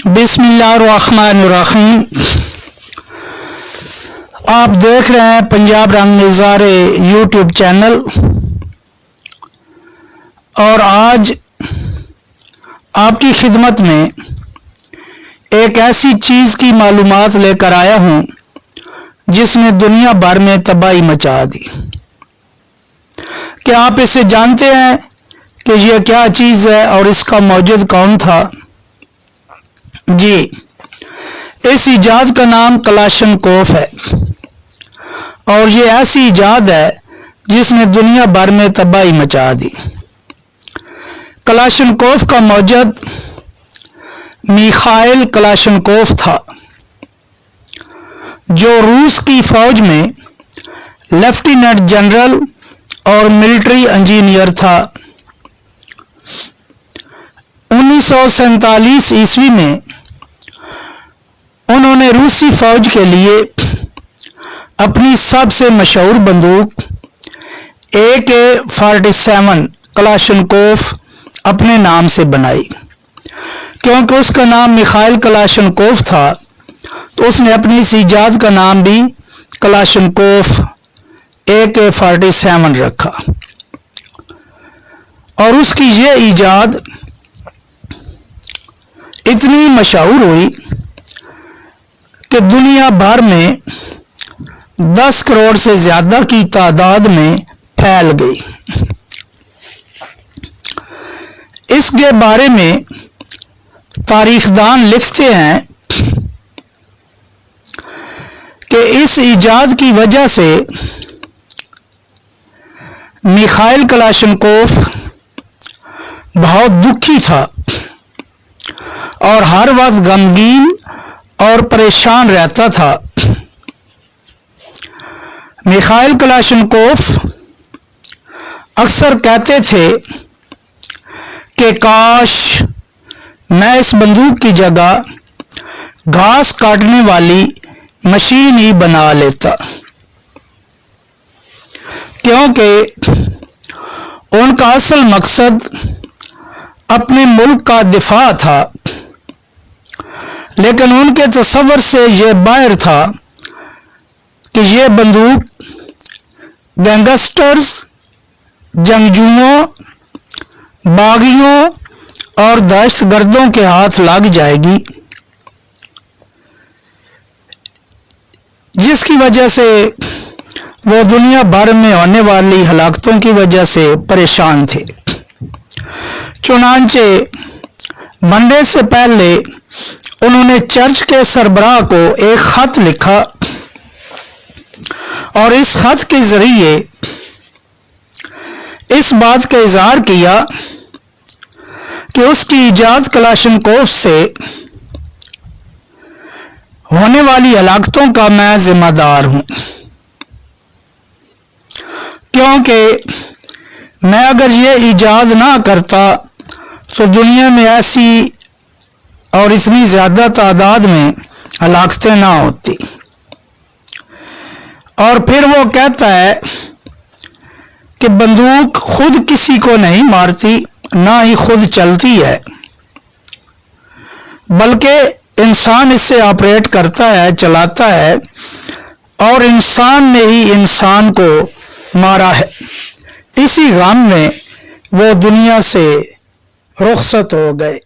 बिस्मिल्लाहिर्रहमानिर्रहीम। आप देख रहे हैं पंजाब रंग नज़ारे यूट्यूब चैनल। और आज आपकी खिदमत में एक ऐसी चीज़ की मालूमात लेकर आया हूँ जिसने दुनिया भर में तबाही मचा दी। क्या आप इसे जानते हैं कि यह क्या चीज़ है और इसका मौजूद कौन था? जी, इस इजाद का नाम कलाशनकोफ है और ये ऐसी इजाद है जिसने दुनिया भर में तबाही मचा दी। कलाशनकोफ का मौजूद मिखाइल कलाशनकोफ था जो रूस की फौज में लेफ्टिनेंट जनरल और मिलिट्री इंजीनियर था। 1947 ईस्वी में उन्होंने रूसी फौज के लिए अपनी सबसे मशहूर बंदूक AK-47 कलाशनकोफ अपने नाम से बनाई। क्योंकि उसका नाम मिखाइल कलाशनकोफ था तो उसने अपनी इस इजाद का नाम भी कलाशनकोफ AK-47 रखा। और उसकी ये इजाद इतनी मशहूर हुई कि दुनिया भर में 10 करोड़ से ज्यादा की तादाद में फैल गई। इसके बारे में तारीखदान लिखते हैं कि इस इजाद की वजह से मिखाइल कलाशनकोफ बहुत दुखी था और हर वक्त गमगीन और परेशान रहता था। मिखाइल कलाशनकोफ अक्सर कहते थे कि काश मैं इस बंदूक की जगह घास काटने वाली मशीन ही बना लेता, क्योंकि उनका असल मकसद अपने मुल्क का दिफा था। लेकिन उनके तसव्वुर से यह बाहर था कि यह बंदूक गैंगस्टर्स, जंगजुओं, बागियों और दहशतगर्दों के हाथ लग जाएगी, जिसकी वजह से वो दुनिया भर में होने वाली हलाकतों की वजह से परेशान थे। चुनांचे मंडे से पहले उन्होंने चर्च के सरबराह को एक खत लिखा और इस खत के जरिए इस बात का इजहार किया कि उसकी इजाद कलाशनकोफ से होने वाली हलाकतों का मैं जिम्मेदार हूं, क्योंकि मैं अगर ये इजाद ना करता तो दुनिया में ऐसी और इतनी ज्यादा तादाद में हलाकतें ना होती। और फिर वो कहता है कि बंदूक खुद किसी को नहीं मारती, ना ही खुद चलती है, बल्कि इंसान इससे ऑपरेट करता है, चलाता है, और इंसान ने ही इंसान को मारा है। इसी गम में वो दुनिया से रुखसत हो गए।